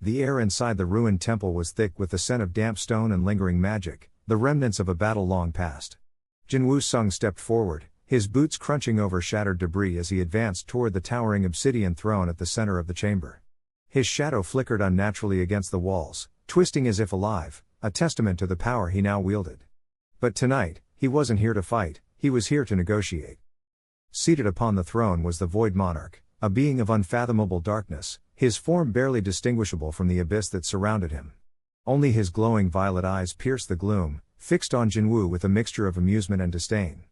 The air inside the ruined temple was thick with the scent of damp stone and lingering magic, the remnants of a battle long past. Jinwoo Sung stepped forward, his boots crunching over shattered debris as he advanced toward the towering obsidian throne at the center of the chamber. His shadow flickered unnaturally against the walls, twisting as if alive, a testament to the power he now wielded. But tonight, he wasn't here to fight, he was here to negotiate. Seated upon the throne was the Void Monarch, a being of unfathomable darkness, his form barely distinguishable from the abyss that surrounded him. Only his glowing violet eyes pierced the gloom, fixed on Jinwoo with a mixture of amusement and disdain.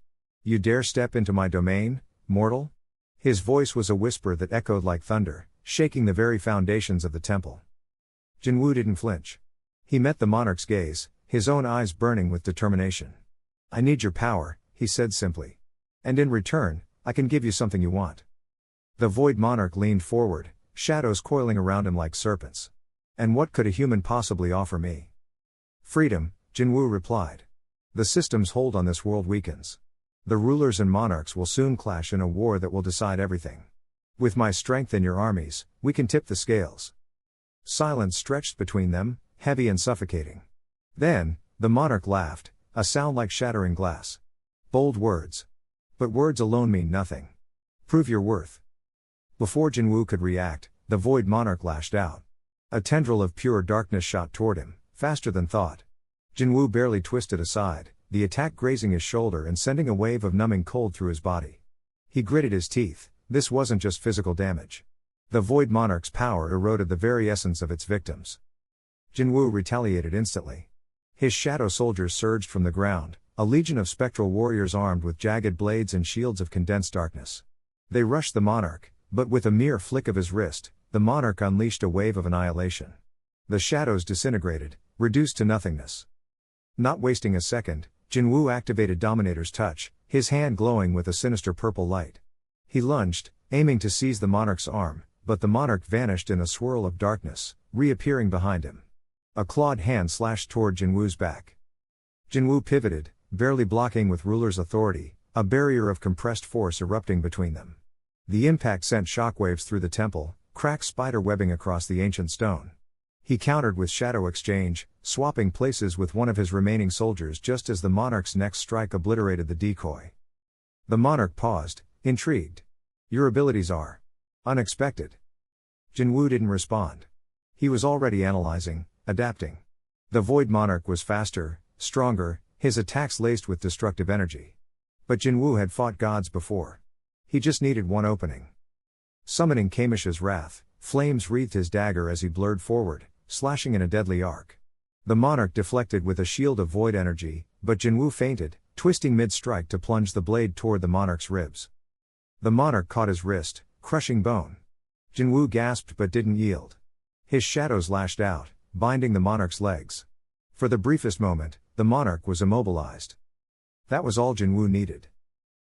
"You dare step into my domain, mortal?" His voice was a whisper that echoed like thunder, shaking the very foundations of the temple. Jinwoo didn't flinch. He met the monarch's gaze, his own eyes burning with determination. "I need your power," he said simply. "And in return, I can give you something you want." The Void Monarch leaned forward, shadows coiling around him like serpents. "And what could a human possibly offer me?" "Freedom," Jinwoo replied. "The system's hold on this world weakens. The rulers and monarchs will soon clash in a war that will decide everything. With my strength and your armies, we can tip the scales." Silence stretched between them, heavy and suffocating. Then, the monarch laughed, a sound like shattering glass. "Bold words. But words alone mean nothing. Prove your worth." Before Jinwoo could react, the Void Monarch lashed out. A tendril of pure darkness shot toward him, faster than thought. Jinwoo barely twisted aside, the attack grazing his shoulder and sending a wave of numbing cold through his body. He gritted his teeth, this wasn't just physical damage. The Void Monarch's power eroded the very essence of its victims. Jinwoo retaliated instantly. His shadow soldiers surged from the ground, a legion of spectral warriors armed with jagged blades and shields of condensed darkness. They rushed the monarch, but with a mere flick of his wrist, the monarch unleashed a wave of annihilation. The shadows disintegrated, reduced to nothingness. Not wasting a second, Jinwoo activated Dominator's Touch, his hand glowing with a sinister purple light. He lunged, aiming to seize the monarch's arm, but the monarch vanished in a swirl of darkness, reappearing behind him. A clawed hand slashed toward Jinwoo's back. Jinwoo pivoted, barely blocking with ruler's authority, a barrier of compressed force erupting between them. The impact sent shockwaves through the temple, cracked spider webbing across the ancient stone. He countered with shadow exchange, swapping places with one of his remaining soldiers just as the monarch's next strike obliterated the decoy. The monarch paused, intrigued. "Your abilities are unexpected." Jinwoo didn't respond. He was already analyzing, adapting. The Void Monarch was faster, stronger, his attacks laced with destructive energy. But Jinwoo had fought gods before. He just needed one opening. Summoning Kamish's wrath, flames wreathed his dagger as he blurred forward, slashing in a deadly arc. The monarch deflected with a shield of void energy, but Jinwoo feinted, twisting mid-strike to plunge the blade toward the monarch's ribs. The monarch caught his wrist, crushing bone. Jinwoo gasped but didn't yield. His shadows lashed out, binding the monarch's legs. For the briefest moment, the monarch was immobilized. That was all Jinwoo needed.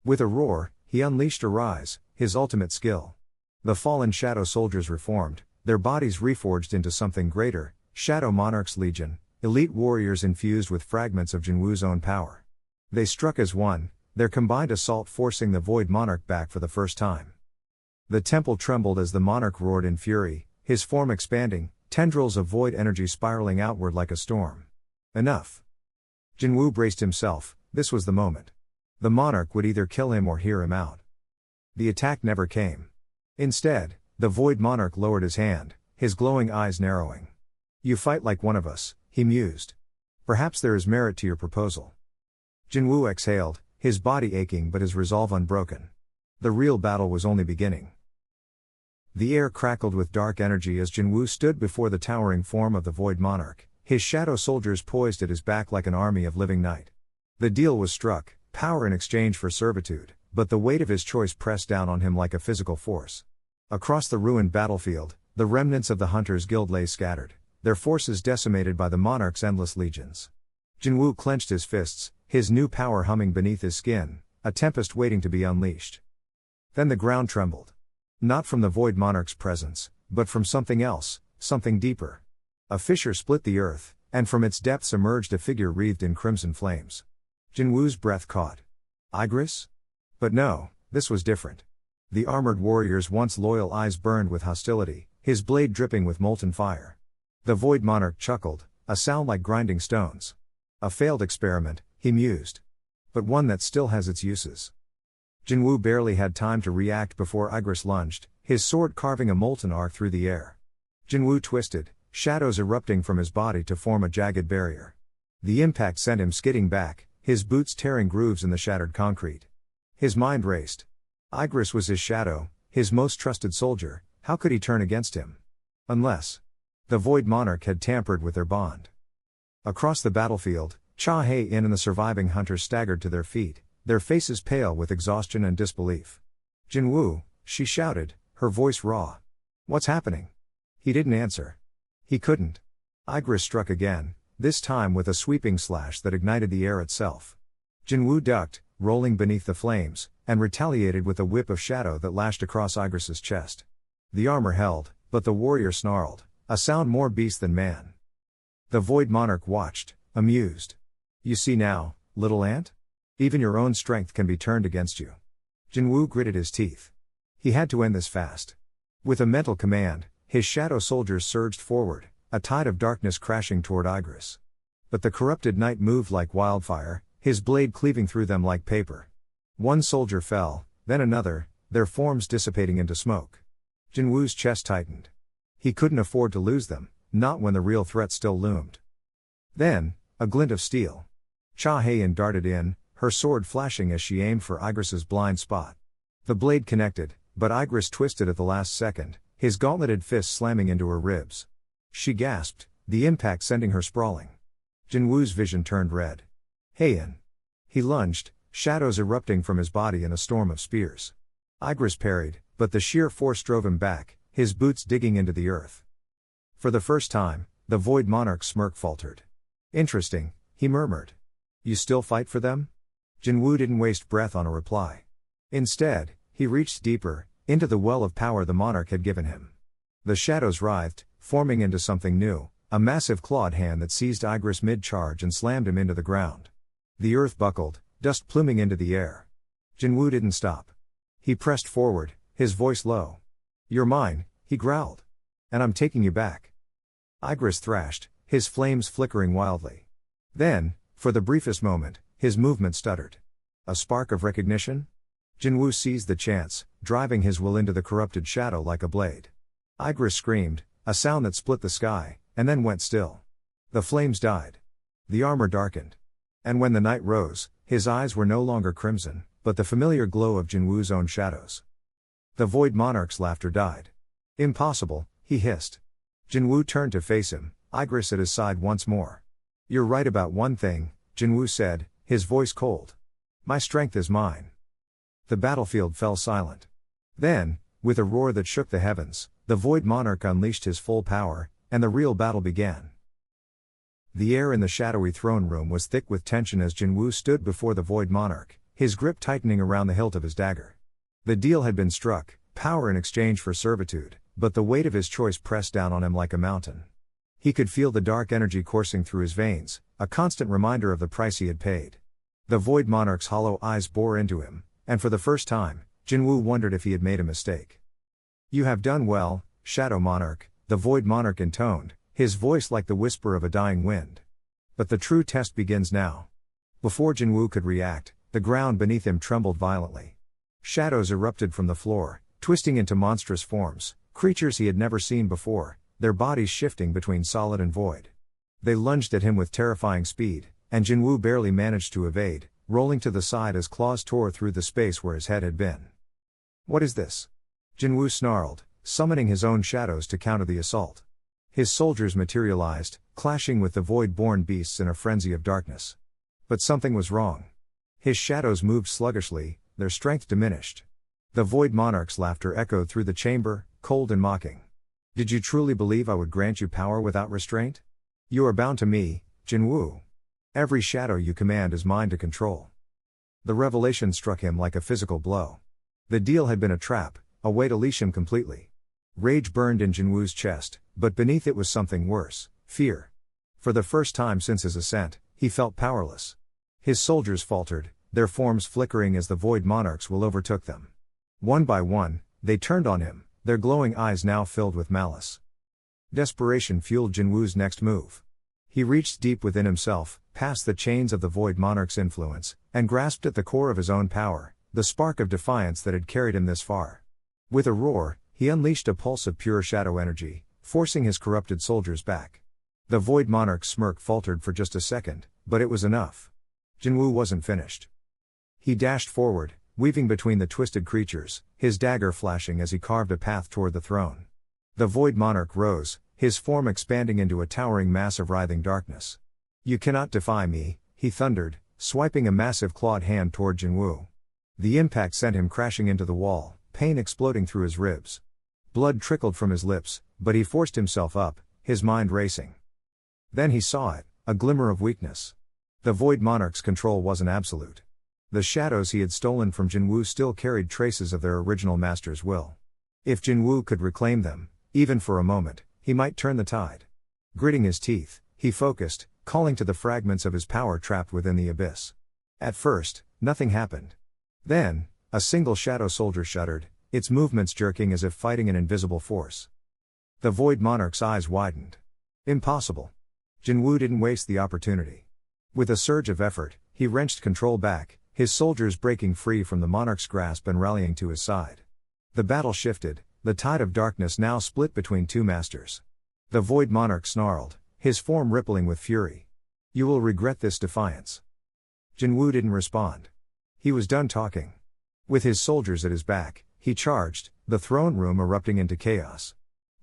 With a roar, he unleashed Arise, his ultimate skill. The fallen shadow soldiers reformed, their bodies reforged into something greater, Shadow Monarch's Legion, elite warriors infused with fragments of Jinwoo's own power. They struck as one, their combined assault forcing the Void Monarch back for the first time. The temple trembled as the monarch roared in fury, his form expanding, tendrils of void energy spiraling outward like a storm. Enough. Jinwoo braced himself, this was the moment. The monarch would either kill him or hear him out. The attack never came. Instead, the Void Monarch lowered his hand, his glowing eyes narrowing. "You fight like one of us," he mused. "Perhaps there is merit to your proposal." Jinwoo exhaled, his body aching but his resolve unbroken. The real battle was only beginning. The air crackled with dark energy as Jinwoo stood before the towering form of the Void Monarch, his shadow soldiers poised at his back like an army of living night. The deal was struck, power in exchange for servitude, but the weight of his choice pressed down on him like a physical force. Across the ruined battlefield, the remnants of the Hunters' Guild lay scattered, their forces decimated by the monarch's endless legions. Jinwoo clenched his fists, his new power humming beneath his skin, a tempest waiting to be unleashed. Then the ground trembled. Not from the Void Monarch's presence, but from something else, something deeper. A fissure split the earth, and from its depths emerged a figure wreathed in crimson flames. Jinwoo's breath caught. Igris? But no, this was different. The armored warrior's once loyal eyes burned with hostility, his blade dripping with molten fire. The Void Monarch chuckled, a sound like grinding stones. A failed experiment, he mused. But one that still has its uses. Jinwoo barely had time to react before Igris lunged, his sword carving a molten arc through the air. Jinwoo twisted, shadows erupting from his body to form a jagged barrier. The impact sent him skidding back, his boots tearing grooves in the shattered concrete. His mind raced. Igris was his shadow, his most trusted soldier. How could he turn against him? Unless the Void Monarch had tampered with their bond. Across the battlefield, Cha-Hae-in and the surviving hunters staggered to their feet, their faces pale with exhaustion and disbelief. Jinwoo, she shouted, her voice raw. What's happening? He didn't answer. He couldn't. Igris struck again, this time with a sweeping slash that ignited the air itself. Jinwoo ducked, rolling beneath the flames, and retaliated with a whip of shadow that lashed across Igris's chest. The armor held, but the warrior snarled, a sound more beast than man. The Void Monarch watched, amused. You see now, little ant? Even your own strength can be turned against you. Jinwoo gritted his teeth. He had to end this fast. With a mental command, his shadow soldiers surged forward, a tide of darkness crashing toward Igris. But the corrupted knight moved like wildfire, his blade cleaving through them like paper. One soldier fell, then another, their forms dissipating into smoke. Jinwoo's chest tightened. He couldn't afford to lose them, not when the real threat still loomed. Then, a glint of steel. Cha-Hae-in darted in, her sword flashing as she aimed for Igris's blind spot. The blade connected, but Igris twisted at the last second, his gauntleted fist slamming into her ribs. She gasped, the impact sending her sprawling. Jinwoo's vision turned red. Hae-in. He lunged, shadows erupting from his body in a storm of spears. Igris parried, but the sheer force drove him back, his boots digging into the earth. For the first time, the Void Monarch's smirk faltered. Interesting, he murmured. You still fight for them? Jinwoo didn't waste breath on a reply. Instead, he reached deeper, into the well of power the monarch had given him. The shadows writhed, forming into something new, a massive clawed hand that seized Igris mid-charge and slammed him into the ground. The earth buckled, dust pluming into the air. Jinwoo didn't stop. He pressed forward, his voice low. You're mine, he growled. And I'm taking you back. Igris thrashed, his flames flickering wildly. Then, for the briefest moment, his movement stuttered. A spark of recognition? Jinwoo seized the chance, driving his will into the corrupted shadow like a blade. Igris screamed, a sound that split the sky, and then went still. The flames died. The armor darkened. And when the night rose, his eyes were no longer crimson, but the familiar glow of Jinwoo's own shadows. The Void Monarch's laughter died. Impossible, he hissed. Jinwoo turned to face him, Igris at his side once more. You're right about one thing, Jinwoo said, his voice cold. My strength is mine. The battlefield fell silent. Then, with a roar that shook the heavens, the Void Monarch unleashed his full power, and the real battle began. The air in the shadowy throne room was thick with tension as Jinwoo stood before the Void Monarch, his grip tightening around the hilt of his dagger. The deal had been struck, power in exchange for servitude, but the weight of his choice pressed down on him like a mountain. He could feel the dark energy coursing through his veins, a constant reminder of the price he had paid. The Void Monarch's hollow eyes bore into him, and for the first time, Jinwoo wondered if he had made a mistake. You have done well, Shadow Monarch, the Void Monarch intoned, his voice like the whisper of a dying wind. But the true test begins now. Before Jinwoo could react, the ground beneath him trembled violently. Shadows erupted from the floor, twisting into monstrous forms, creatures he had never seen before, their bodies shifting between solid and void. They lunged at him with terrifying speed, and Jinwoo barely managed to evade, rolling to the side as claws tore through the space where his head had been. What is this? Jinwoo snarled, summoning his own shadows to counter the assault. His soldiers materialized, clashing with the void-born beasts in a frenzy of darkness. But something was wrong. His shadows moved sluggishly, their strength diminished. The Void Monarch's laughter echoed through the chamber, cold and mocking. Did you truly believe I would grant you power without restraint? You are bound to me, Jinwoo. Every shadow you command is mine to control. The revelation struck him like a physical blow. The deal had been a trap, a way to leash him completely. Rage burned in Jinwoo's chest, but beneath it was something worse, fear. For the first time since his ascent, he felt powerless. His soldiers faltered, their forms flickering as the Void Monarch's will overtook them. One by one, they turned on him, their glowing eyes now filled with malice. Desperation fueled Jinwoo's next move. He reached deep within himself, past the chains of the Void Monarch's influence, and grasped at the core of his own power, the spark of defiance that had carried him this far. With a roar, he unleashed a pulse of pure shadow energy, forcing his corrupted soldiers back. The Void Monarch's smirk faltered for just a second, but it was enough. Jinwoo wasn't finished. He dashed forward, weaving between the twisted creatures, his dagger flashing as he carved a path toward the throne. The Void Monarch rose, his form expanding into a towering mass of writhing darkness. "You cannot defy me," he thundered, swiping a massive clawed hand toward Jinwoo. The impact sent him crashing into the wall, pain exploding through his ribs. Blood trickled from his lips, but he forced himself up, his mind racing. Then he saw it, a glimmer of weakness. The Void Monarch's control wasn't absolute. The shadows he had stolen from Jinwoo still carried traces of their original master's will. If Jinwoo could reclaim them, even for a moment, he might turn the tide. Gritting his teeth, he focused, calling to the fragments of his power trapped within the abyss. At first, nothing happened. Then, a single shadow soldier shuddered, its movements jerking as if fighting an invisible force. The Void Monarch's eyes widened. Impossible. Jinwoo didn't waste the opportunity. With a surge of effort, he wrenched control back, his soldiers breaking free from the Monarch's grasp and rallying to his side. The battle shifted, the tide of darkness now split between two masters. The Void Monarch snarled, his form rippling with fury. "You will regret this defiance." Jinwoo didn't respond. He was done talking. With his soldiers at his back, he charged, the throne room erupting into chaos.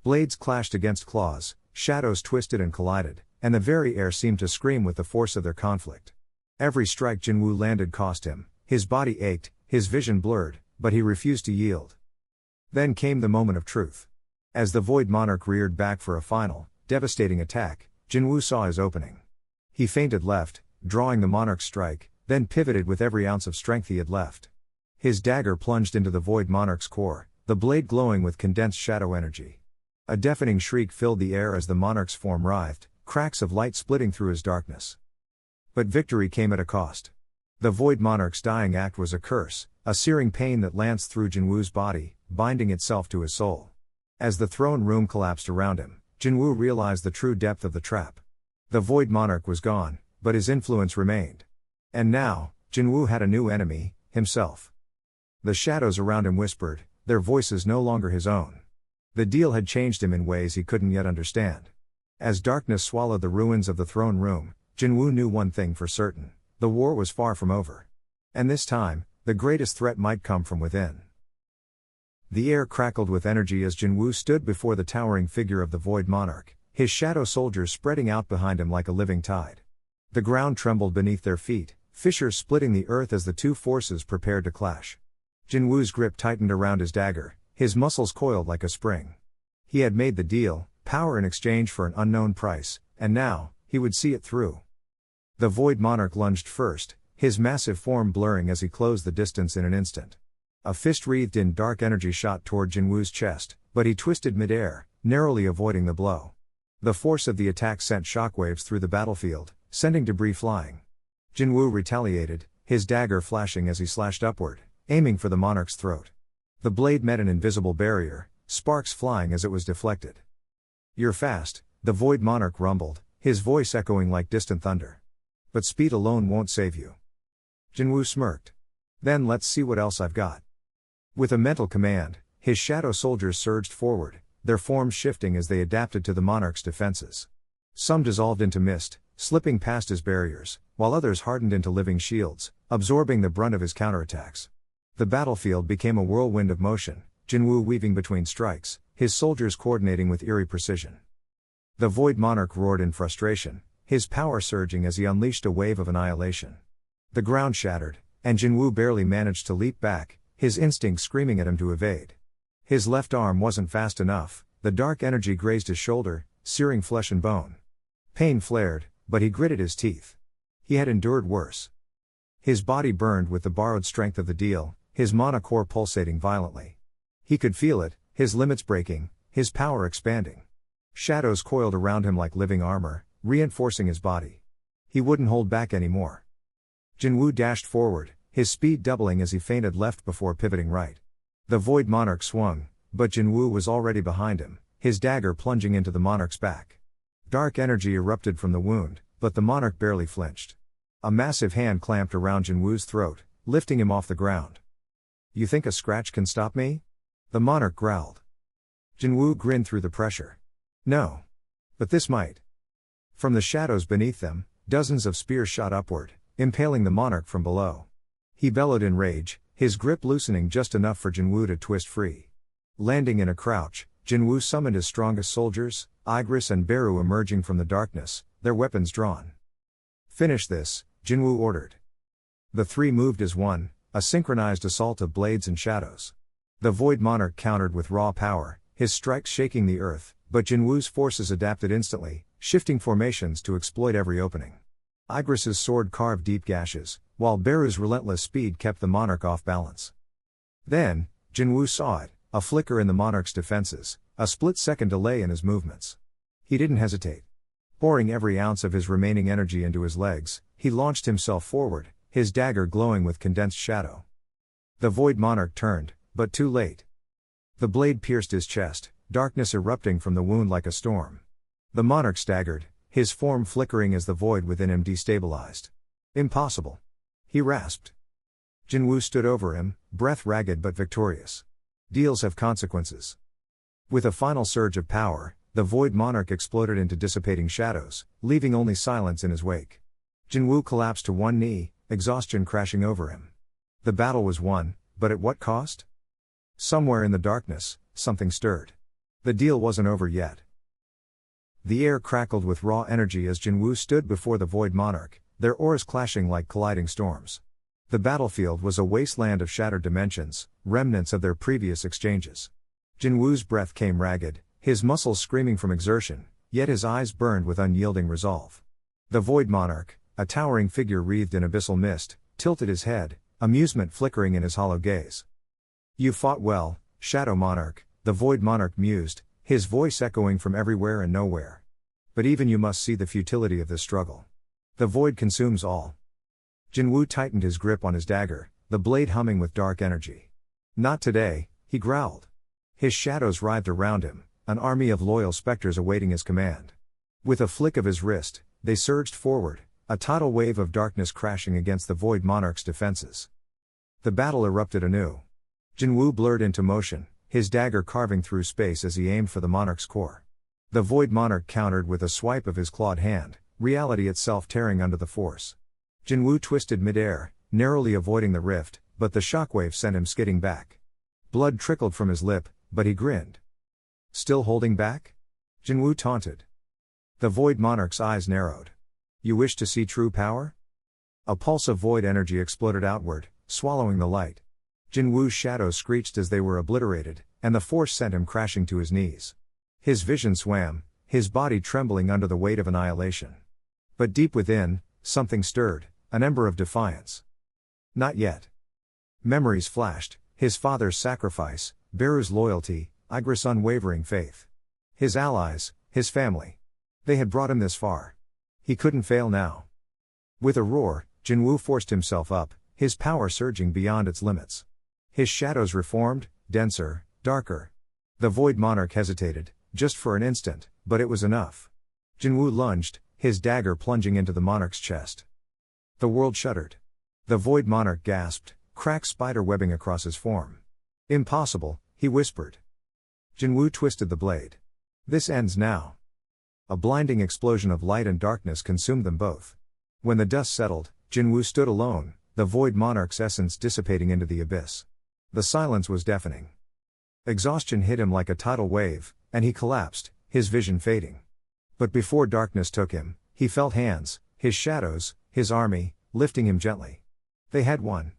Blades clashed against claws, shadows twisted and collided, and the very air seemed to scream with the force of their conflict. Every strike Jinwoo landed cost him, his body ached, his vision blurred, but he refused to yield. Then came the moment of truth. As the Void Monarch reared back for a final, devastating attack, Jinwoo saw his opening. He feinted left, drawing the Monarch's strike, then pivoted with every ounce of strength he had left. His dagger plunged into the Void Monarch's core, the blade glowing with condensed shadow energy. A deafening shriek filled the air as the Monarch's form writhed, cracks of light splitting through his darkness. But victory came at a cost. The Void Monarch's dying act was a curse, a searing pain that lanced through Jinwoo's body, binding itself to his soul. As the throne room collapsed around him, Jinwoo realized the true depth of the trap. The Void Monarch was gone, but his influence remained. And now, Jinwoo had a new enemy, himself. The shadows around him whispered, their voices no longer his own. The deal had changed him in ways he couldn't yet understand. As darkness swallowed the ruins of the throne room, Jinwoo knew one thing for certain: the war was far from over. And this time, the greatest threat might come from within. The air crackled with energy as Jinwoo stood before the towering figure of the Void Monarch, his shadow soldiers spreading out behind him like a living tide. The ground trembled beneath their feet, fissures splitting the earth as the two forces prepared to clash. Jinwoo's grip tightened around his dagger, his muscles coiled like a spring. He had made the deal, power in exchange for an unknown price, and now, he would see it through. The Void Monarch lunged first, his massive form blurring as he closed the distance in an instant. A fist wreathed in dark energy shot toward Jinwoo's chest, but he twisted midair, narrowly avoiding the blow. The force of the attack sent shockwaves through the battlefield, sending debris flying. Jinwoo retaliated, his dagger flashing as he slashed upward, aiming for the Monarch's throat. The blade met an invisible barrier, sparks flying as it was deflected. "You're fast," the Void Monarch rumbled, his voice echoing like distant thunder. "But speed alone won't save you." Jinwoo smirked. "Then let's see what else I've got." With a mental command, his shadow soldiers surged forward, their forms shifting as they adapted to the Monarch's defenses. Some dissolved into mist, slipping past his barriers, while others hardened into living shields, absorbing the brunt of his counterattacks. The battlefield became a whirlwind of motion, Jinwoo weaving between strikes, his soldiers coordinating with eerie precision. The Void Monarch roared in frustration, his power surging as he unleashed a wave of annihilation. The ground shattered, and Jinwoo barely managed to leap back, his instinct screaming at him to evade. His left arm wasn't fast enough, the dark energy grazed his shoulder, searing flesh and bone. Pain flared, but he gritted his teeth. He had endured worse. His body burned with the borrowed strength of the deal, his mana core pulsating violently. He could feel it, his limits breaking, his power expanding. Shadows coiled around him like living armor, reinforcing his body. He wouldn't hold back anymore. Jinwoo dashed forward, his speed doubling as he feinted left before pivoting right. The Void Monarch swung, but Jinwoo was already behind him, his dagger plunging into the monarch's back. Dark energy erupted from the wound, but the monarch barely flinched. A massive hand clamped around Jinwoo's throat, lifting him off the ground. "You think a scratch can stop me?" the monarch growled. Jinwoo grinned through the pressure. "No. But this might." From the shadows beneath them, dozens of spears shot upward, impaling the monarch from below. He bellowed in rage, his grip loosening just enough for Jinwoo to twist free. Landing in a crouch, Jinwoo summoned his strongest soldiers, Igris and Beru emerging from the darkness, their weapons drawn. "Finish this," Jinwoo ordered. The three moved as one, a synchronized assault of blades and shadows. The Void Monarch countered with raw power, his strikes shaking the earth, but Jinwoo's forces adapted instantly, shifting formations to exploit every opening. Igris's sword carved deep gashes, while Beru's relentless speed kept the monarch off balance. Then, Jinwoo saw it, a flicker in the monarch's defenses, a split-second delay in his movements. He didn't hesitate. Pouring every ounce of his remaining energy into his legs, he launched himself forward, his dagger glowing with condensed shadow. The Void Monarch turned, but too late. The blade pierced his chest, darkness erupting from the wound like a storm. The monarch staggered, his form flickering as the void within him destabilized. "Impossible!" he rasped. Jinwoo stood over him, breath ragged but victorious. Deals have consequences. With a final surge of power, the Void Monarch exploded into dissipating shadows, leaving only silence in his wake. Jinwoo collapsed to one knee, exhaustion crashing over him. The battle was won, but at what cost? Somewhere in the darkness, something stirred. The deal wasn't over yet. The air crackled with raw energy as Jinwoo stood before the Void Monarch, their auras clashing like colliding storms. The battlefield was a wasteland of shattered dimensions, remnants of their previous exchanges. Jinwoo's breath came ragged, his muscles screaming from exertion, yet his eyes burned with unyielding resolve. The Void Monarch, a towering figure wreathed in abyssal mist, tilted his head, amusement flickering in his hollow gaze. "You fought well, Shadow Monarch," the Void Monarch mused, his voice echoing from everywhere and nowhere. "But even you must see the futility of this struggle. The void consumes all." Jinwoo tightened his grip on his dagger, the blade humming with dark energy. "Not today," he growled. His shadows writhed around him, an army of loyal specters awaiting his command. With a flick of his wrist, they surged forward, a tidal wave of darkness crashing against the Void Monarch's defenses. The battle erupted anew. Jinwoo blurred into motion, his dagger carving through space as he aimed for the monarch's core. The Void Monarch countered with a swipe of his clawed hand, reality itself tearing under the force. Jinwoo twisted midair, narrowly avoiding the rift, but the shockwave sent him skidding back. Blood trickled from his lip, but he grinned. "Still holding back?" Jinwoo taunted. The Void Monarch's eyes narrowed. "You wish to see true power?" A pulse of void energy exploded outward, swallowing the light. Jinwoo's shadows screeched as they were obliterated, and the force sent him crashing to his knees. His vision swam, his body trembling under the weight of annihilation. But deep within, something stirred, an ember of defiance. Not yet. Memories flashed, his father's sacrifice, Beru's loyalty, Igris' unwavering faith. His allies, his family. They had brought him this far. He couldn't fail now. With a roar, Jinwoo forced himself up, his power surging beyond its limits. His shadows reformed, denser, darker. The Void Monarch hesitated, just for an instant, but it was enough. Jinwoo lunged, his dagger plunging into the monarch's chest. The world shuddered. The Void Monarch gasped, cracked spider webbing across his form. "Impossible," he whispered. Jinwoo twisted the blade. "This ends now." A blinding explosion of light and darkness consumed them both. When the dust settled, Jinwoo stood alone, the Void Monarch's essence dissipating into the abyss. The silence was deafening. Exhaustion hit him like a tidal wave, and he collapsed, his vision fading. But before darkness took him, he felt hands, his shadows, his army, lifting him gently. They had won.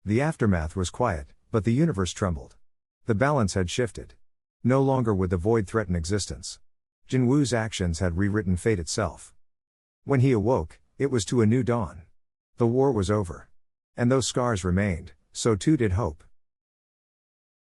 The aftermath was quiet, but the universe trembled. The balance had shifted. No longer would the void threaten existence. Jinwoo's actions had rewritten fate itself. When he awoke, it was to a new dawn. The war was over. And though scars remained, so too did hope.